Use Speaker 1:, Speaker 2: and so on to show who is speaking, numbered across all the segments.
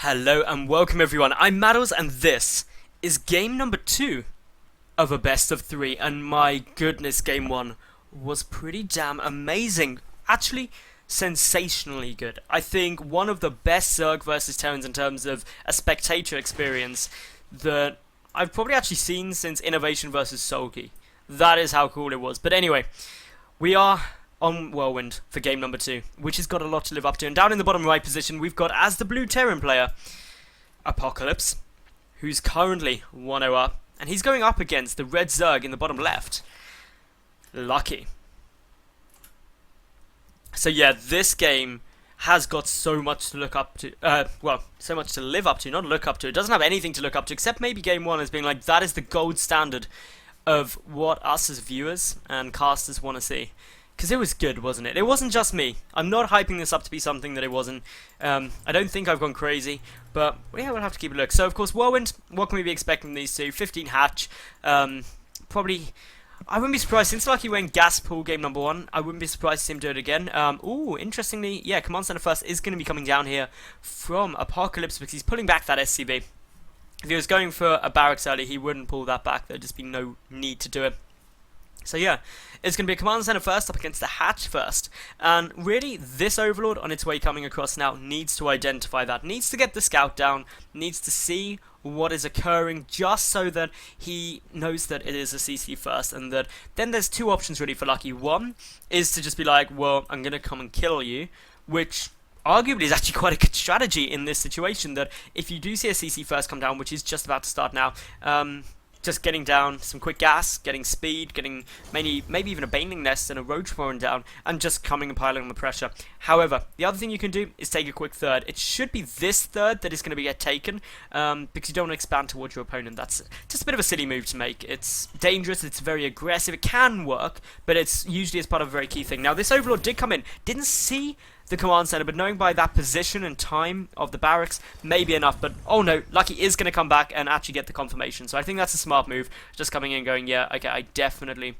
Speaker 1: Hello and welcome everyone, I'm Madals and this is game number 2 of a best of 3, and my goodness, game 1 was pretty damn amazing. Actually, sensationally good. I think one of the best Zerg versus Terrans in terms of a spectator experience that I've probably actually seen since Innovation versus Sulky. That is how cool it was. But anyway, we are on Whirlwind for game number 2, which has got a lot to live up to. And down in the bottom right position, we've got, as the blue Terran player, Apocalypse, who's currently 1-0 up, and he's going up against the red Zerg in the bottom left, Lucky. So yeah, this game has got so much to look up to, well, so much to live up to, not look up to. It doesn't have anything to look up to, except maybe game 1 as being like, that is the gold standard of what us as viewers and casters want to see. Because it was good, wasn't it? It wasn't just me. I'm not hyping this up to be something that it wasn't. I don't think I've gone crazy, but yeah, we'll have to keep a look. So, of course, Whirlwind, what can we be expecting these two? 15 hatch. Probably, I wouldn't be surprised, since Lucky went gas pool game number 1, I wouldn't be surprised to see him do it again. Ooh, interestingly, yeah, Command Center First is going to be coming down here from Apocalypse because he's pulling back that SCB. If he was going for a barracks early, he wouldn't pull that back. There'd just be no need to do it. So yeah, it's going to be a Command Center First up against the Hatch First, and really this Overlord on its way coming across now needs to identify that, needs to get the scout down, needs to see what is occurring just so that he knows that it is a CC first, and that then there's two options really for Lucky. One is to just be like, well, I'm going to come and kill you, which arguably is actually quite a good strategy in this situation, that if you do see a CC first come down, which is just about to start now, just getting down some quick gas, getting speed, getting maybe even a Baneling Nest and a Roach Warren down, and just coming and piling on the pressure. However, the other thing you can do is take a quick third. It should be this third that is going to get taken, because you don't want to expand towards your opponent. That's just a bit of a silly move to make. It's dangerous, it's very aggressive, it can work, but it's usually as part of a very key thing. Now, this Overlord did come in, didn't see the command center, but knowing by that position and time of the barracks may be enough. But oh no, Lucky is going to come back and actually get the confirmation, so I think that's a smart move, just coming in going, yeah, okay, I definitely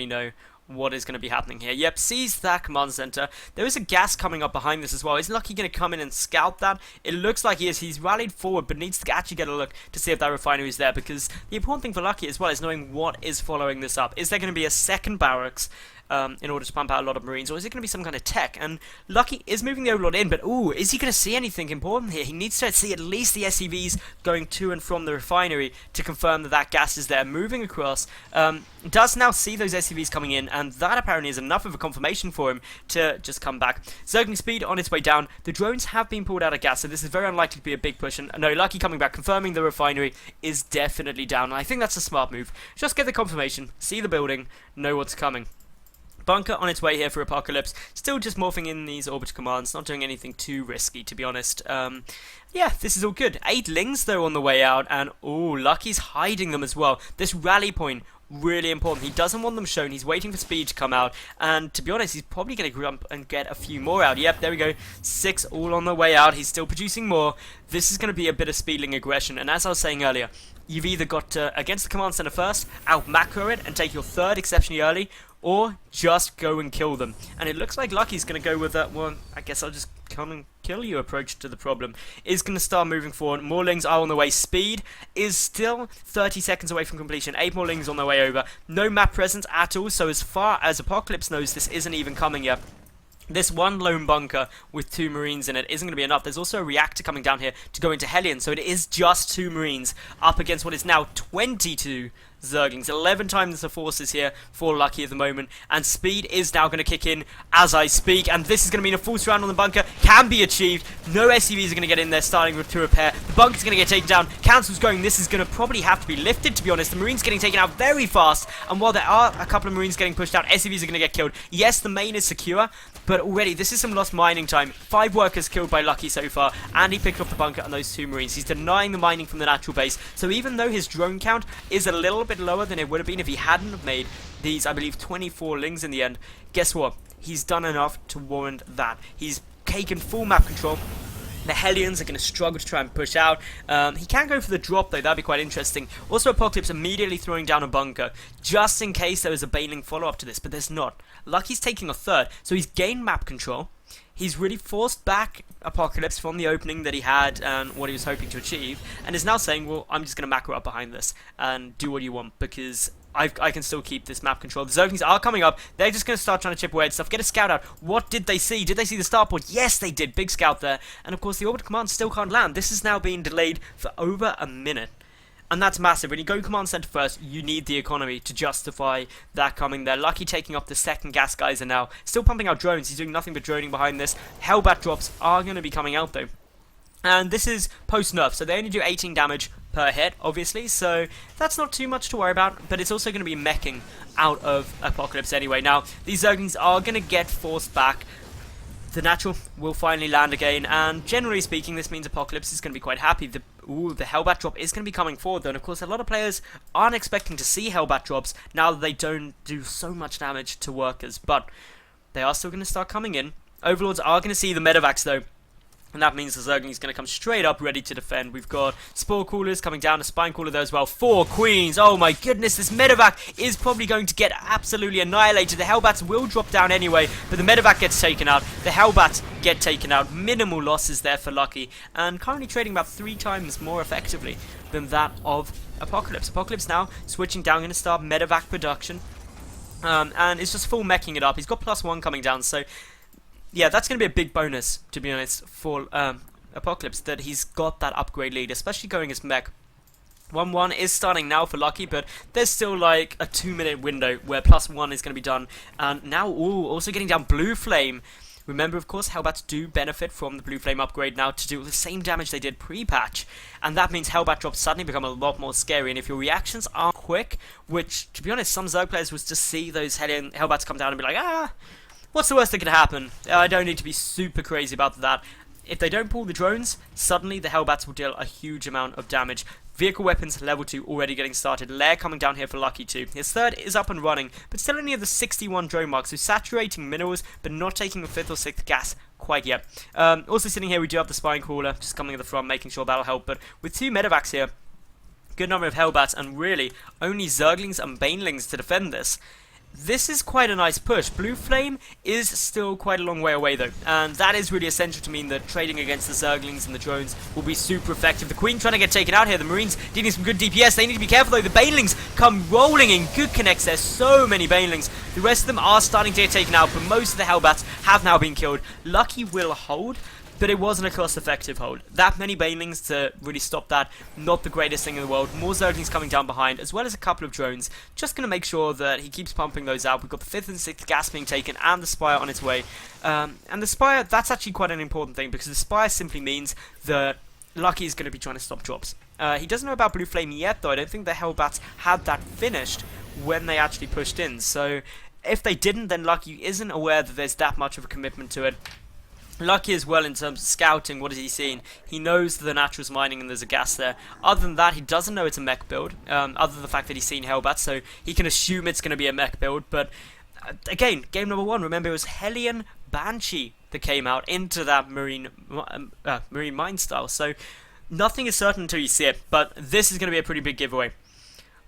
Speaker 1: know what is going to be happening here. Yep, sees that command center. There is a gas coming up behind this as well. Is Lucky going to come in and scout that? It looks like he is. He's rallied forward, but needs to actually get a look to see if that refinery is there, because the important thing for Lucky as well is knowing what is following this up. Is there going to be a second barracks in order to pump out a lot of Marines, or is it going to be some kind of tech? And Lucky is moving the Overlord in, but ooh, is he going to see anything important here? He needs to see at least the SCVs going to and from the refinery to confirm that that gas is there. Moving across, does now see those SCVs coming in, and that apparently is enough of a confirmation for him to just come back. Zergling speed on its way down. The drones have been pulled out of gas, so this is very unlikely to be a big push. And no, Lucky coming back, confirming the refinery is definitely down. And I think that's a smart move. Just get the confirmation, see the building, know what's coming. Bunker on its way here for Apocalypse, still just morphing in these orbital commands, not doing anything too risky, to be honest. Yeah, this is all good. 8 Lings, though, on the way out, and ooh, Lucky's hiding them as well. This rally point, really important. He doesn't want them shown. He's waiting for speed to come out, and to be honest, he's probably going to jump and get a few more out. Yep, there we go. 6 all on the way out. He's still producing more. This is going to be a bit of speedling aggression, and as I was saying earlier, you've either got to, against the command center first, out macro it and take your third exceptionally early, or just go and kill them. And it looks like Lucky's going to go with that one, I guess I'll just come and kill you approach to the problem. Is going to start moving forward. More Lings are on the way. Speed is still 30 seconds away from completion. 8 more Lings on their way over. No map presence at all, so as far as Apocalypse knows, this isn't even coming yet. This one lone bunker with 2 Marines in it isn't going to be enough. There's also a reactor coming down here to go into Hellion, so it is just 2 Marines up against what is now 22 Zerglings. 11 times the forces here for Lucky at the moment, and speed is now going to kick in as I speak, and this is going to mean a full surround on the bunker can be achieved. No SCVs are going to get in there, starting to repair. The bunker's going to get taken down. Council's going. This is going to probably have to be lifted, to be honest. The Marines getting taken out very fast, and while there are a couple of Marines getting pushed out, SCVs are going to get killed. Yes, the main is secure, but already this is some lost mining time. 5 workers killed by Lucky so far, and he picked off the bunker and those 2 Marines. He's denying the mining from the natural base, so even though his drone count is a little bit lower than it would have been if he hadn't made these, I believe, 24 Lings in the end, guess what? He's done enough to warrant that. He's taken full map control. The Hellions are going to struggle to try and push out. He can go for the drop, though. That'd be quite interesting. Also, Apocalypse immediately throwing down a bunker, just in case there was a Baneling follow-up to this, but there's not. Lucky's taking a third, so he's gained map control. he's really forced back Apocalypse from the opening that he had and what he was hoping to achieve, and is now saying, well, I'm just going to macro up behind this and do what you want, because I can still keep this map control. The Zerglings are coming up. They're just going to start trying to chip away at stuff. Get a scout out. What did they see? Did they see the starport? Yes, they did. Big scout there. And of course, the orbital command still can't land. This is now being delayed for over a minute. And that's massive. When you go command center first, you need the economy to justify that coming there. Lucky taking up the second gas geyser now. Still pumping out drones. He's doing nothing but droning behind this. Hellbat drops are going to be coming out though. And this is post-nerf, so they only do 18 damage per hit, obviously, so that's not too much to worry about, but it's also going to be meching out of Apocalypse anyway. Now, these Zerglings are going to get forced back. The natural will finally land again, and generally speaking, this means Apocalypse is going to be quite happy. The Hellbat drop is going to be coming forward, though, and of course, a lot of players aren't expecting to see Hellbat drops now that they don't do so much damage to workers, but they are still going to start coming in. Overlords are going to see the medevacs, though. And that means the Zergling is going to come straight up, ready to defend. We've got Spore Coolers coming down, a Spine Cooler there as well. 4 Queens. Oh my goodness, this Medevac is probably going to get absolutely annihilated. The Hellbats will drop down anyway, but the Medevac gets taken out. The Hellbats get taken out. Minimal losses there for Lucky, and currently trading about 3 times more effectively than that of Apocalypse. Apocalypse now switching down, going to start Medevac production. And it's just full meching it up. He's got +1 coming down, so yeah, that's going to be a big bonus, to be honest, for Apocalypse, that he's got that upgrade lead, especially going as mech. 1-1 is starting now for Lucky, but there's still like a 2-minute window where +1 is going to be done. And now, also getting down Blue Flame. Remember, of course, Hellbats do benefit from the Blue Flame upgrade now to do the same damage they did pre-patch. And that means Hellbat drops suddenly become a lot more scary. And if your reactions are quick, which, to be honest, some Zerg players would just see those Hellbats come down and be like, what's the worst that could happen? I don't need to be super crazy about that. If they don't pull the drones, suddenly the Hellbats will deal a huge amount of damage. Vehicle weapons level 2 already getting started. Lair coming down here for Lucky too. His third is up and running, but still only at the 61 drone mark, so saturating minerals, but not taking a 5th or 6th gas quite yet. Also sitting here, we do have the Spine Crawler, just coming at the front, making sure that'll help, but with 2 medevacs here, good number of Hellbats, and really only Zerglings and Banelings to defend this. This is quite a nice push. Blue Flame is still quite a long way away though, and that is really essential to mean that trading against the Zerglings and the drones will be super effective. The Queen trying to get taken out here, the Marines dealing some good DPS. They need to be careful though. The Banelings come rolling in. Good connects there, so many Banelings. The rest of them are starting to get taken out, but most of the Hellbats have now been killed. Lucky will hold, but it wasn't a cost-effective hold. That many Banelings to really stop that, not the greatest thing in the world. More Zerglings coming down behind, as well as a couple of drones. Just going to make sure that he keeps pumping those out. We've got the 5th and 6th gas being taken, and the Spire on its way. And the Spire, that's actually quite an important thing, because the Spire simply means that Lucky is going to be trying to stop drops. He doesn't know about Blue Flame yet, though. I don't think the Hellbats had that finished when they actually pushed in. So if they didn't, then Lucky isn't aware that there's that much of a commitment to it. Lucky as well in terms of scouting. What has he seen? He knows that the natural's mining and there's a gas there. Other than that, he doesn't know it's a mech build, other than the fact that he's seen Hellbat, so he can assume it's going to be a mech build. But again, game number 1, remember, it was Hellion Banshee that came out into that Marine Mine style, so nothing is certain until you see it, but this is going to be a pretty big giveaway.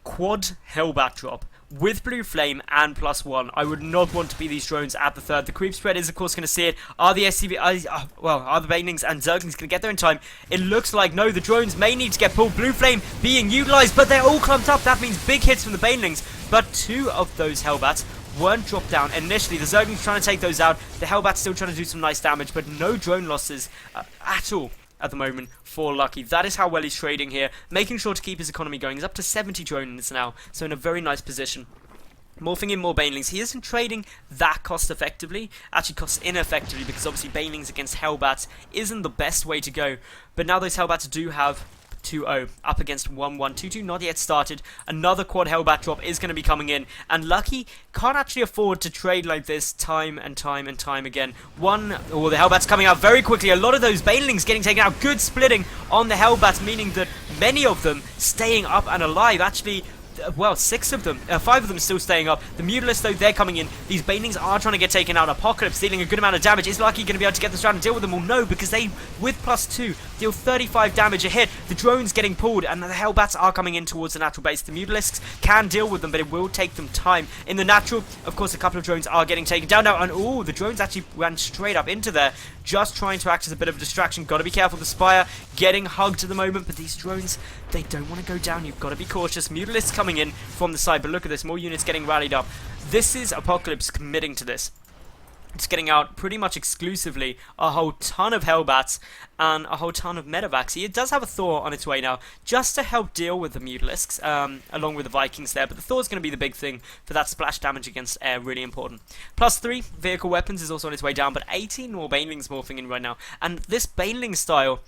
Speaker 1: Quad Hellbat drop with Blue Flame and +1. I would not want to be these drones at the 3rd. The creep spread is of course going to see it. Are the SCV, are the Banelings and Zerglings going to get there in time? It looks like no, the drones may need to get pulled. Blue Flame being utilised, but they're all clumped up. That means big hits from the Banelings, but 2 of those Hellbats weren't dropped down initially. The Zerglings trying to take those out. The Hellbats still trying to do some nice damage, but no drone losses at all at the moment for Lucky. That is how well he's trading here, making sure to keep his economy going. He's up to 70 drones now, so in a very nice position. Morphing in more Banelings. He isn't trading that cost effectively, actually cost ineffectively, because obviously Banelings against Hellbats isn't the best way to go. But now those Hellbats do have 2-0 up against 1-1. 2-2 not yet started. Another quad Hellbat drop is going to be coming in, and Lucky can't actually afford to trade like this time and time and time again. The Hellbats coming out very quickly. A lot of those Banelings getting taken out. Good splitting on the Hellbats, meaning that many of them staying up and alive. Actually, well, 6 of them, 5 of them still staying up. The Mutalisks, though, they're coming in. These Banelings are trying to get taken out. Apocalypse dealing a good amount of damage. Is Lucky going to be able to get this round and deal with them? Well, no, because they, with +2, deal 35 damage a hit. The drone's getting pulled, and the Hellbats are coming in towards the natural base. The Mutalisks can deal with them, but it will take them time. In the natural, of course, a couple of drones are getting taken down now, and oh, the drones actually ran straight up into there, just trying to act as a bit of a distraction. Got to be careful. The Spire getting hugged at the moment, but these drones, they don't want to go down. You've got to be cautious. Mutalisks coming in from the side, but look at this, more units getting rallied up. This is Apocalypse committing to this. It's getting out pretty much exclusively a whole ton of Hellbats and a whole ton of Medevacs. It does have a Thor on its way now, just to help deal with the Mutalisks, along with the Vikings there. But the Thor's going to be the big thing for that splash damage against air, really important. +3 vehicle weapons is also on its way down, but 18 more Banelings morphing in right now. And this Baneling style,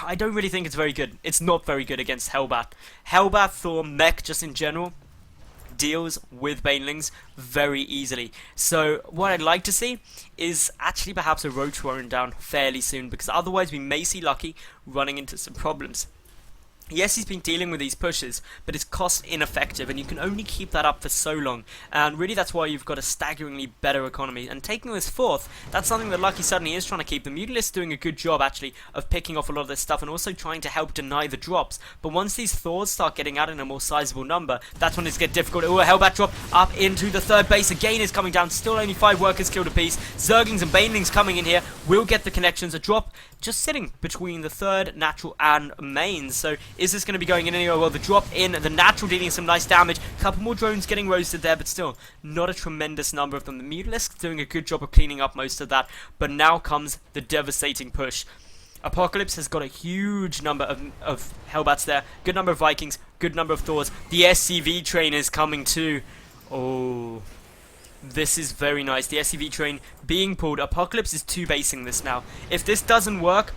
Speaker 1: I don't really think it's very good. It's not very good against Hellbat. Hellbat, Thor, Mech, just in general, deals with Banelings very easily. So what I'd like to see is actually perhaps a Roach Warren down fairly soon, because otherwise we may see Lucky running into some problems. Yes, he's been dealing with these pushes, but it's cost ineffective, and you can only keep that up for so long. And really, that's why you've got a staggeringly better economy. And taking this 4th, that's something that Lucky suddenly is trying to keep. The Mutalisks doing a good job, actually, of picking off a lot of this stuff, and also trying to help deny the drops. But once these Thors start getting out in a more sizable number, that's when it's get difficult. Oh, a Hellbat drop up into the 3rd base. Again is coming down. Still only 5 workers killed apiece. Zerglings and Banelings coming in here will get the connections. A drop just sitting between the 3rd, natural, and mains. So is this going to be going in anywhere? Well, the drop in, the natural dealing some nice damage. A couple more drones getting roasted there, but still not a tremendous number of them. The Mutalisks doing a good job of cleaning up most of that, but now comes the devastating push. Apocalypse has got a huge number of Hellbats there, good number of Vikings, good number of Thors. The SCV train is coming too. Oh, this is very nice. The SCV train being pulled. Apocalypse is 2-basing this now. If this doesn't work,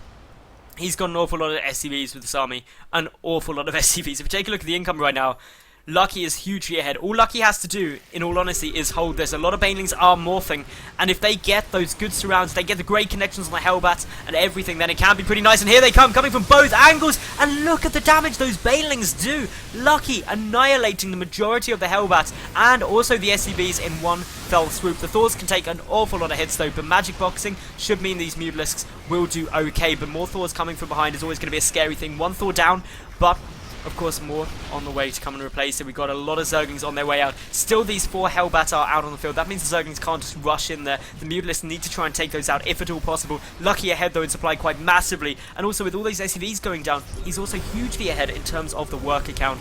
Speaker 1: he's got an awful lot of SCVs with this army. An awful lot of SCVs. If you take a look at the income right now, Lucky is hugely ahead. All Lucky has to do, in all honesty, is hold this. A lot of Banelings are morphing, and if they get those good surrounds, they get the great connections on the Hellbats and everything, then it can be pretty nice. And here they come, coming from both angles, and look at the damage those Banelings do. Lucky annihilating the majority of the Hellbats and also the SCVs in one fell swoop. The Thors can take an awful lot of hits though, but magic boxing should mean these Mutalisks will do okay. But more Thors coming from behind is always going to be a scary thing. One Thor down, but of course, more on the way to come and replace it. We've got a lot of Zerglings on their way out. Still, these 4 Hellbats are out on the field. That means the Zerglings can't just rush in there. The Mutalisks need to try and take those out, if at all possible. Lucky ahead, though, in supply quite massively. And also, with all these SCVs going down, he's also hugely ahead in terms of the work account.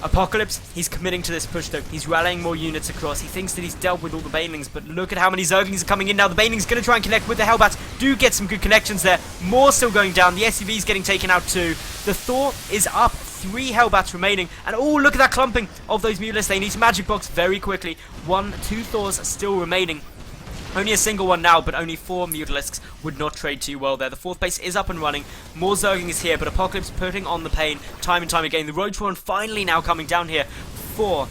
Speaker 1: Apocalypse, he's committing to this push though. He's rallying more units across. He thinks that he's dealt with all the Banelings, but look at how many Zerglings are coming in now. The Banelings going to try and connect with the Hellbats. Do get some good connections there. More still going down. The SCV's getting taken out too. The Thor is up. 3 Hellbats remaining. And oh, look at that clumping of those Mutalisks. They need to magic box very quickly. 1, 2 Thors still remaining. Only a single one now, but only 4 Mutalisks would not trade too well there. The 4th base is up and running. More Zerglings here, but Apocalypse putting on the pain time and time again. The Roach Warren finally now coming down here for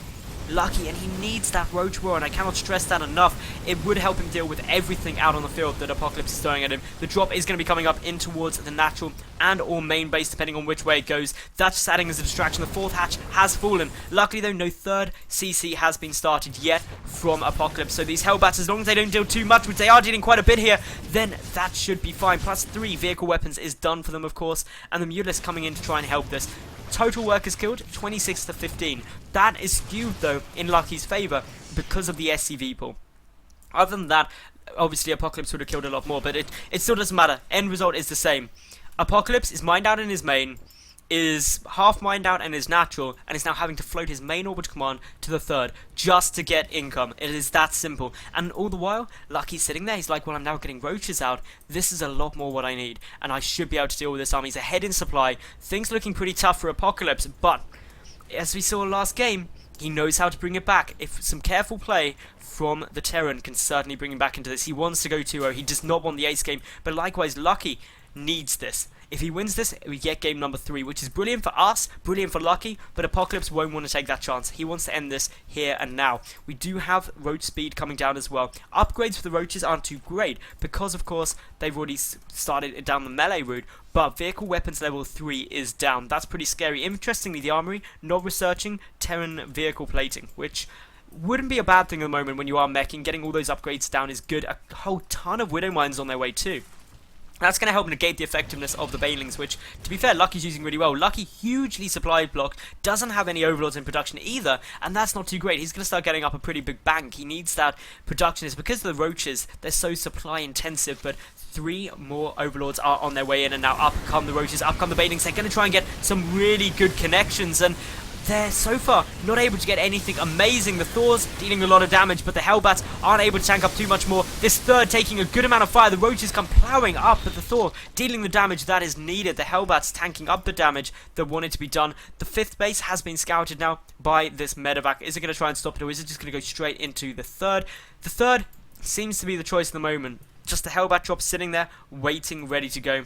Speaker 1: Lucky, and he needs that Roach Warren. I cannot stress that enough. It would help him deal with everything out on the field that Apocalypse is throwing at him. The drop is going to be coming up in towards the natural and or main base, depending on which way it goes. That's just adding as a distraction. The 4th hatch has fallen. Luckily though, no 3rd CC has been started yet from Apocalypse. So these Hellbats, as long as they don't deal too much, which they are dealing quite a bit here, then that should be fine. +3 vehicle weapons is done for them, of course, and the Mutalisks coming in to try and help this. Total workers killed, 26 to 15. That is skewed, though, in Lucky's favour because of the SCV pool. Other than that, obviously Apocalypse would have killed a lot more, but it still doesn't matter. End result is the same. Apocalypse is mined out in his main, is half mined out and is natural, and is now having to float his main orbital command to the 3rd just to get income. It is that simple. And all the while, Lucky's sitting there. He's like, well, I'm now getting roaches out. This is a lot more what I need, and I should be able to deal with this army. He's ahead in supply. Things looking pretty tough for Apocalypse, but as we saw last game, he knows how to bring it back. If some careful play from the Terran can certainly bring him back into this. He wants to go 2-0. He does not want the ace game, but likewise, Lucky needs this. If he wins this, we get game number 3, which is brilliant for us, brilliant for Lucky, but Apocalypse won't want to take that chance. He wants to end this here and now. We do have roach speed coming down as well. Upgrades for the roaches aren't too great, because of course, they've already started down the melee route, but vehicle weapons level 3 is down. That's pretty scary. Interestingly, the armory, not researching Terran vehicle plating, which wouldn't be a bad thing at the moment when you are meching. Getting all those upgrades down is good. A whole ton of Widow Mines on their way too. That's going to help negate the effectiveness of the Banelings, which, to be fair, Lucky's using really well. Lucky, hugely supplied block, doesn't have any overlords in production either, and that's not too great. He's going to start getting up a pretty big bank. He needs that production. It's because of the roaches, they're so supply intensive, but 3 more overlords are on their way in, and now up come the roaches, up come the Banelings. They're going to try and get some really good connections, and they're so far not able to get anything amazing. The Thors dealing a lot of damage, but the Hellbats aren't able to tank up too much more. This third taking a good amount of fire. The roaches come plowing up, but the Thor dealing the damage that is needed. The Hellbats tanking up the damage that wanted to be done. The 5th base has been scouted now by this medevac. Is it going to try and stop it, or is it just going to go straight into the 3rd? The 3rd seems to be the choice at the moment. Just a Hellbat drop sitting there, waiting, ready to go.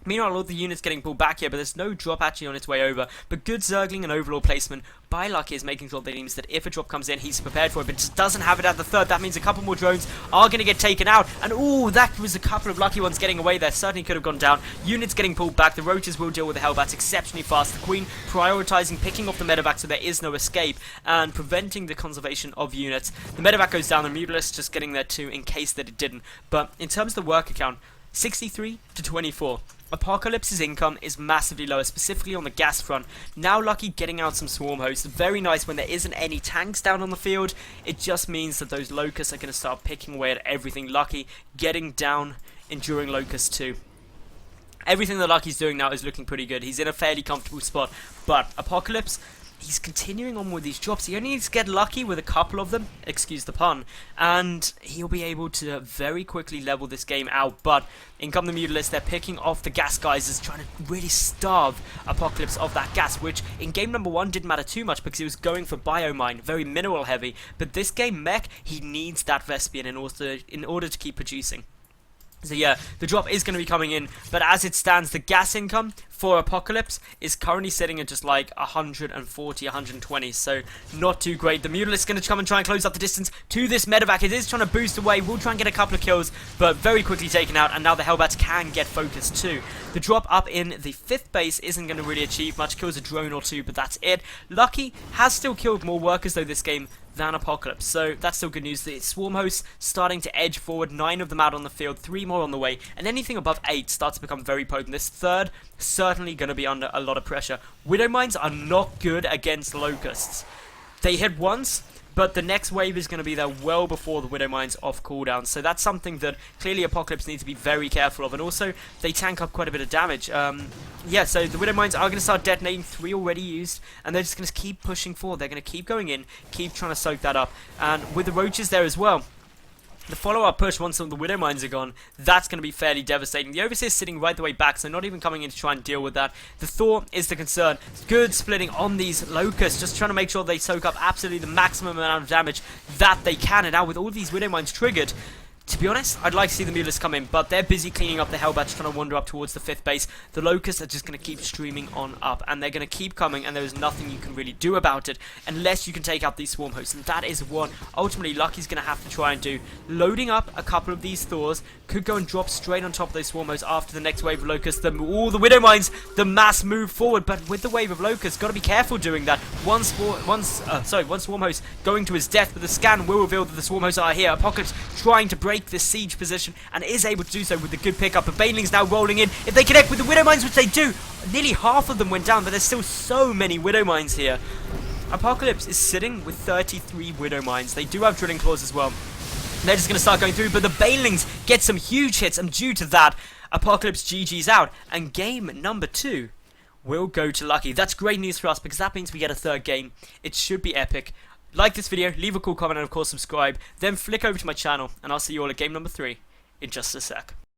Speaker 1: Meanwhile, all the units getting pulled back here, but there's no drop actually on its way over. But good Zergling and overlord placement by Lucky is making sure that it means that if a drop comes in, he's prepared for it, but just doesn't have it at the 3rd. That means a couple more drones are going to get taken out. And ooh, that was a couple of lucky ones getting away there. Certainly could have gone down. Units getting pulled back. The roaches will deal with the Hellbats exceptionally fast. The Queen prioritizing picking off the medevac so there is no escape and preventing the conservation of units. The medevac goes down. The Mutalisk just getting there too in case that it didn't. But in terms of the work account, 63 to 24. Apocalypse's income is massively lower, specifically on the gas front. Now Lucky getting out some swarm hosts. Very nice when there isn't any tanks down on the field. It just means that those locusts are going to start picking away at everything. Lucky getting down enduring locusts too. Everything that Lucky's doing now is looking pretty good. He's in a fairly comfortable spot. But Apocalypse, he's continuing on with these drops. He only needs to get lucky with a couple of them, excuse the pun, and he'll be able to very quickly level this game out. But in come the Mutalists, they're picking off the gas guys, is trying to really starve Apocalypse of that gas, which in game number 1 didn't matter too much because he was going for biomine, very mineral heavy. But this game mech, he needs that Vespian in order to keep producing. So yeah, the drop is going to be coming in, but as it stands, the gas income for Apocalypse is currently sitting at just like 140, 120, so not too great. The Mutalisk is going to come and try and close up the distance to this medevac. It is trying to boost away, will try and get a couple of kills, but very quickly taken out, and now the Hellbats can get focused too. The drop up in the 5th base isn't going to really achieve much, kills a drone or 2, but that's it. Lucky has still killed more workers though this game than Apocalypse, so that's still good news. The swarm hosts starting to edge forward, 9 of them out on the field, 3 more on the way, and anything above 8 starts to become very potent. This 3rd certainly going to be under a lot of pressure. Widow Mines are not good against locusts. They hit once, but the next wave is going to be there well before the Widow Mines off cooldown, so that's something that clearly Apocalypse needs to be very careful of, and also they tank up quite a bit of damage. Yeah, so the Widow Mines are going to start detonating, 3 already used, and they're just going to keep pushing forward. They're going to keep going in, keep trying to soak that up, and with the roaches there as well, the follow-up push once some of the Widow Mines are gone, that's going to be fairly devastating. The Overseer is sitting right the way back, so not even coming in to try and deal with that. The Thor is the concern. Good splitting on these locusts, just trying to make sure they soak up absolutely the maximum amount of damage that they can. And now with all these Widow Mines triggered, to be honest, I'd like to see the Mutalists come in, but they're busy cleaning up the Hellbats, trying to wander up towards the 5th base. The Locusts are just going to keep streaming on up, and they're going to keep coming, and there is nothing you can really do about it unless you can take out these swarm hosts, and that is what ultimately Lucky's going to have to try and do. Loading up a couple of these Thors, could go and drop straight on top of those swarm hosts after the next wave of Locusts. All the Widow Mines, the mass move forward, but with the wave of Locusts, got to be careful doing that. One swarm host going to his death, but the scan will reveal that the swarm hosts are here. Apocalypse trying to break this siege position and is able to do so with the good pickup. The Banelings now rolling in. If they connect with the Widow Mines, which they do, nearly half of them went down, but there's still so many Widow Mines here. Apocalypse is sitting with 33 Widow Mines. They do have drilling claws as well. They're just going to start going through, but the Banelings get some huge hits, and due to that, Apocalypse GG's out, and game number 2 will go to Lucky. That's great news for us, because that means we get a 3rd game. It should be epic. Like this video, leave a cool comment, and of course subscribe, then flick over to my channel, and I'll see you all at game number 3 in just a sec.